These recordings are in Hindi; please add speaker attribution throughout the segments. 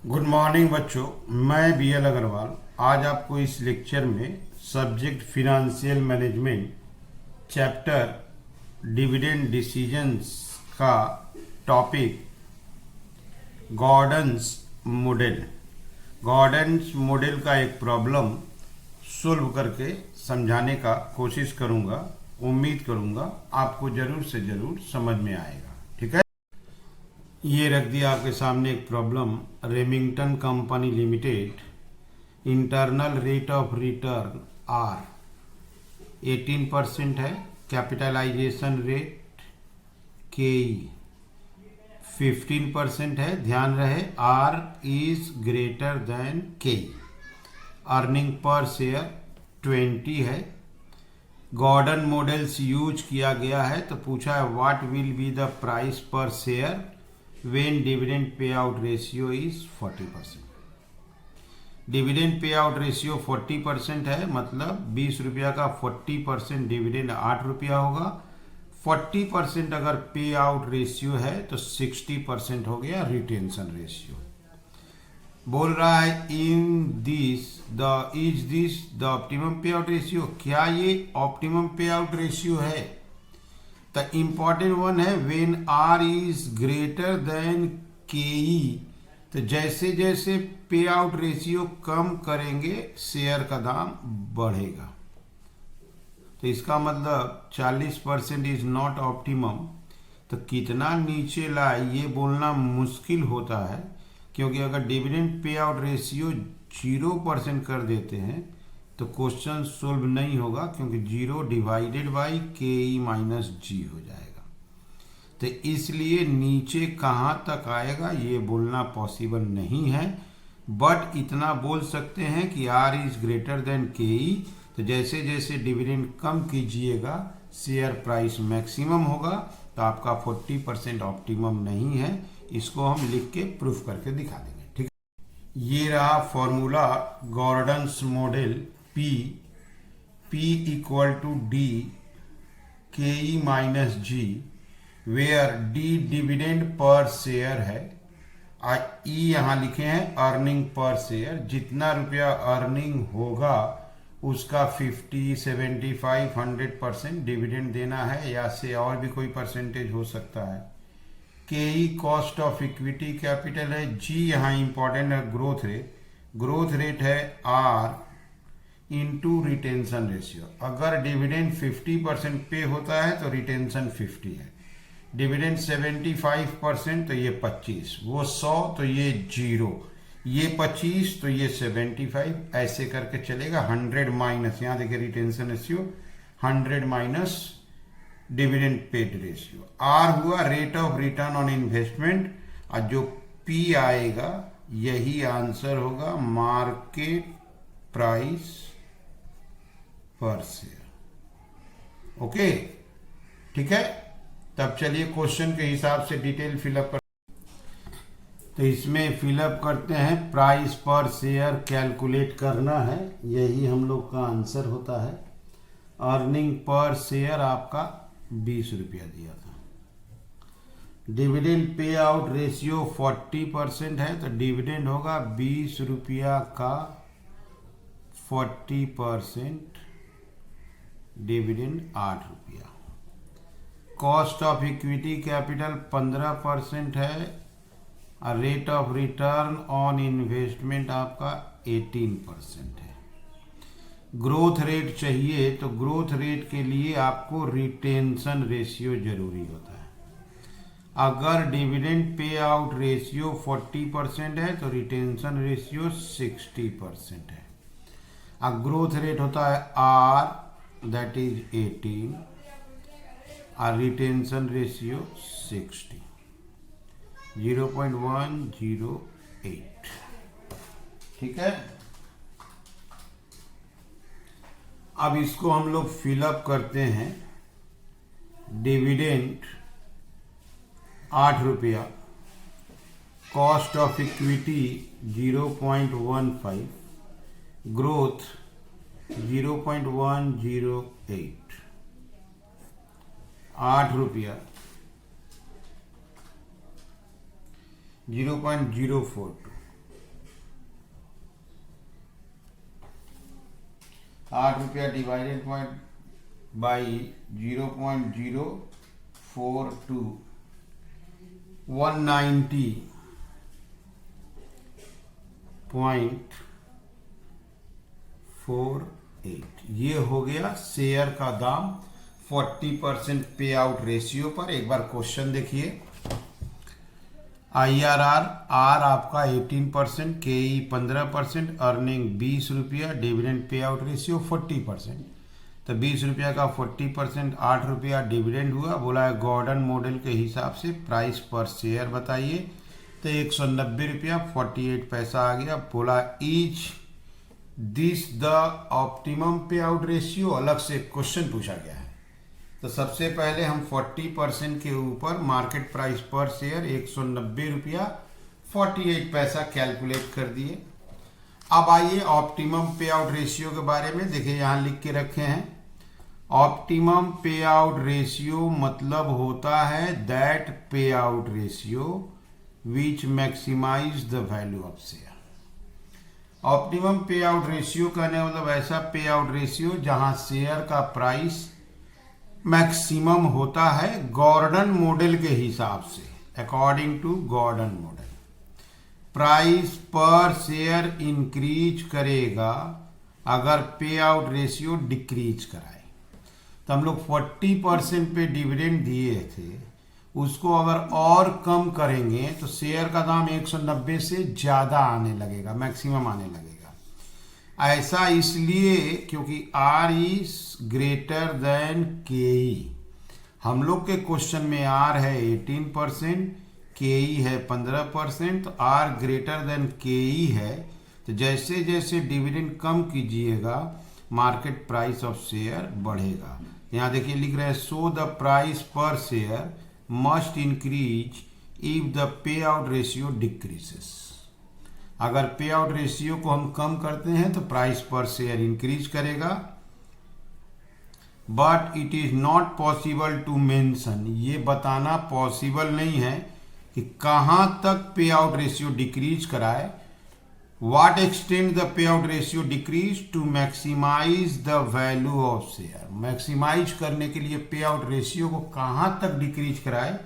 Speaker 1: गुड मॉर्निंग बच्चों, मैं BL अग्रवाल आज आपको इस लेक्चर में subject financial management chapter dividend decisions का टॉपिक गॉर्डन्स मॉडल का एक प्रॉब्लम सोल्व करके समझाने का कोशिश करूंगा। उम्मीद करूंगा आपको जरूर से जरूर समझ में आएगा। ठीक है, ये रख दिया आपके सामने एक problem. Remington company limited internal rate of return are 18% है, कैपिटलाइजेशन रेट KE 15% है। ध्यान रहे R is greater than KE। Earning per share 20 है। गॉर्डन मॉडल्स यूज किया गया है, तो पूछा है what will be the price per share when dividend payout ratio is 40%। Dividend पे आउट रेशियो 40% है, मतलब 20 रुपया का 40% डिविडेंड 8 रुपया होगा। 40% अगर पे आउट रेशियो है तो 60% हो गया रिटेंशन रेशियो। बोल रहा है is this the optimum pay out ratio. क्या ये ऑप्टिमम पे आउट रेशियो है? द इम्पॉर्टेंट वन है when R is greater than KE। तो जैसे जैसे पे आउट रेशियो कम करेंगे शेयर का दाम बढ़ेगा। तो इसका मतलब 40% इज नॉट ऑप्टिमम। तो कितना नीचे लाए ये बोलना मुश्किल होता है, क्योंकि अगर डिविडेंड पे आउट रेशियो 0% कर देते हैं तो क्वेश्चन सोल्व नहीं होगा, क्योंकि 0 divided by KE minus G हो जाएगा। तो इसलिए नीचे कहाँ तक आएगा ये बोलना पॉसिबल नहीं है, बट इतना बोल सकते हैं कि R is greater than KE। तो जैसे जैसे डिविडेंड कम कीजिएगा शेयर प्राइस मैक्सिमम होगा। तो आपका 40% ऑप्टिमम नहीं है। इसको हम लिख के प्रूफ करके दिखा देंगे। ठीक है, ये रहा formula Gordon's model P equal to D KE minus G, where D dividend per share है, E यहाँ लिखे हैं अर्निंग पर शेयर। जितना रुपया अर्निंग होगा उसका 50, 75, 100% डिविडेंड देना है, या से और भी कोई परसेंटेज हो सकता है। KE cost of equity capital है। G यहाँ इंपॉर्टेंट है ग्रोथ रेट है R इंटू रिटेंशन रेशियो। अगर डिविडेंड 50% पे होता है तो रिटेंशन 50 है। डिविडेंड 75% तो ये 25, वो 100 तो ये 0, ये 25 तो ये 75, ऐसे करके चलेगा। 100 माइनस, यहाँ देखिए retention ratio 100 minus dividend paid ratio. R हुआ rate of return on investment, और जो P आएगा यही आंसर होगा market price per share. Okay, ठीक है। तब चलिए क्वेश्चन के हिसाब से डिटेल फिलअप कर। तो इसमें फिलअप करते हैं, प्राइस पर शेयर कैलकुलेट करना है, यही हम लोग का आंसर होता है। अर्निंग पर शेयर आपका 20 रुपया दिया था। डिविडेंड पे आउट रेशियो 40% है, तो डिविडेंड होगा 20 रुपया का 40%, डिविडेंड 8 रुपया। कॉस्ट ऑफ इक्विटी कैपिटल 15% है, और rate of return on investment आपका 18% है। ग्रोथ रेट चाहिए, तो ग्रोथ रेट के लिए आपको रिटेंशन रेशियो जरूरी होता है। अगर डिविडेंड पे आउट रेशियो 40% है तो रिटेंशन रेशियो 60% है। अब ग्रोथ रेट होता है R, दैट इज 18, और रिटेंशन रेशियो 60, 0.108। ठीक है, अब इसको हम लोग फिलअप करते हैं। डिविडेंड 8 रुपया, कॉस्ट ऑफ इक्विटी 0.15, ग्रोथ 0.108, 8 रुपया 0.042, ₹8 डिवाइडेड बाई 0.042 190.48 ये हो गया शेयर का दाम 40% पे आउट रेशियो पर। एक बार क्वेश्चन देखिए। IRR आर आपका 18%, KE 15%, earning ₹20, dividend pay out ratio 40%। तो ₹20 का 40% ₹8 डिविडेंड हुआ। बोला है गॉर्डन मॉडल के हिसाब से प्राइस पर शेयर बताइए, तो ₹190 48 पैसा आ गया। बोला is this the optimum pay out ratio, अलग से क्वेश्चन पूछा गया है। तो सबसे पहले हम 40% के ऊपर मार्केट प्राइस पर शेयर ₹190 48 पैसा कैलकुलेट कर दिए। अब आइए ऑप्टिमम पे आउट रेशियो के बारे में देखिए, यहां लिख के रखे हैं। ऑप्टिमम पे आउट रेशियो मतलब होता है that pay out ratio which maximize the value of share. Optimum pay out ratio कहने मतलब ऐसा पे आउट रेशियो जहां शेयर का प्राइस मैक्सिमम होता है गॉर्डन मॉडल के हिसाब से, according to Gordon model. Price per share increase करेगा अगर पे आउट रेशियो डिक्रीज कराए। तो हम लोग 40% पे डिविडेंड दिए थे, उसको अगर और कम करेंगे तो शेयर का दाम 190 से ज़्यादा आने लगेगा, मैक्सिमम आने लगेगा। ऐसा इसलिए क्योंकि R is greater than KE। हम लोग के क्वेश्चन में R है 18%, KE है 15%, तो R ग्रेटर देन KE है। तो जैसे जैसे डिविडेंड कम कीजिएगा मार्केट प्राइस ऑफ शेयर बढ़ेगा। यहाँ देखिए लिख रहे हैं so the price per share must increase if the pay out ratio decreases. अगर पे आउट रेशियो को हम कम करते हैं तो प्राइस पर शेयर इंक्रीज करेगा। But it is not possible to mention, ये बताना पॉसिबल नहीं है कि कहां तक पे आउट रेशियो डिक्रीज कराए। What extent the payout ratio decrease to maximize the value of share। Maximize करने के लिए पे आउट रेशियो को कहां तक डिक्रीज कराए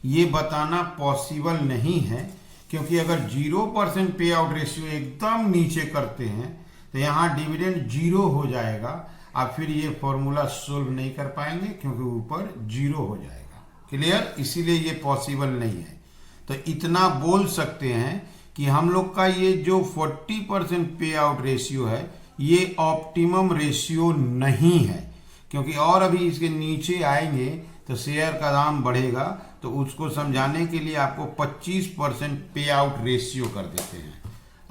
Speaker 1: ये बताना पॉसिबल नहीं है, क्योंकि अगर 0% पे आउट रेशियो एकदम नीचे करते हैं तो यहाँ डिविडेंड 0 हो जाएगा। आप फिर ये फॉर्मूला सोल्व नहीं कर पाएंगे क्योंकि ऊपर 0 हो जाएगा। क्लियर? इसीलिए ये पॉसिबल नहीं है। तो इतना बोल सकते हैं कि हम लोग का ये जो 40% पे आउट रेशियो है ये ऑप्टिमम रेशियो नहीं है, क्योंकि और अभी इसके नीचे आएंगे तो शेयर का दाम बढ़ेगा। तो उसको समझाने के लिए आपको 25% पे आउट रेशियो कर देते हैं।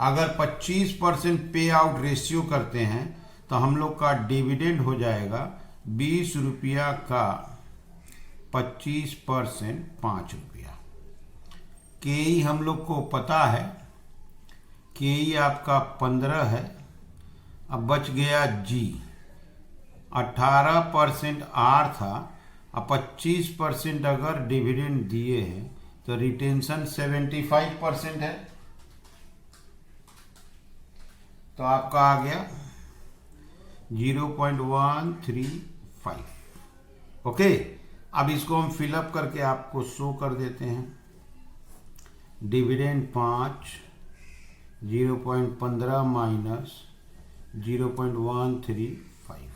Speaker 1: अगर 25% पे आउट रेशियो करते हैं तो हम लोग का डिविडेंड हो जाएगा ₹20 का 25% ₹5। KE हम लोग को पता है, KE आपका 15 है। अब बच गया G, 18% R था। अब 25% अगर डिविडेंड दिए हैं तो रिटेंशन 75% है। तो आपका आ गया 0.135। ओके, अब इसको हम फिलअप करके आपको शो कर देते हैं। Dividend 5, 0.15 minus 0.135,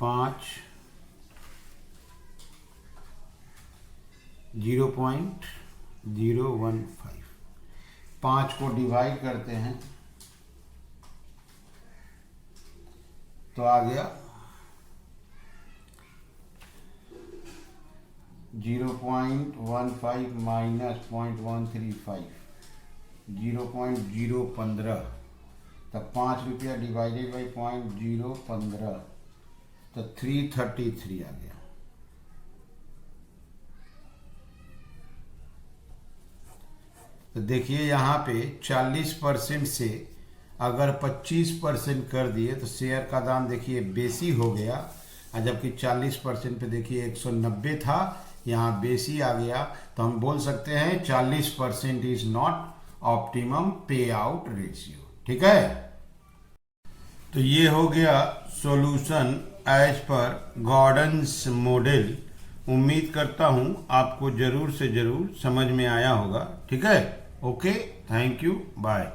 Speaker 1: 5 0.015। 5 को डिवाइड करते हैं तो आ गया 0.15 माइनस 0.135, 0.015। तो ₹5 डिवाइडेड बाई 0.015 तो 333 आ गया। तो देखिए यहाँ पे 40% से अगर 25% कर दिए तो शेयर का दाम देखिए बेसी हो गया, और जबकि 40% पे देखिए 190 था, यहाँ बेसी आ गया। तो हम बोल सकते हैं 40% is not optimum pay out ratio. ठीक है, तो ये हो गया solution as per Gordon's model. उम्मीद करता हूं आपको जरूर से जरूर समझ में आया होगा। ठीक है, ओके, थैंक यू, बाय।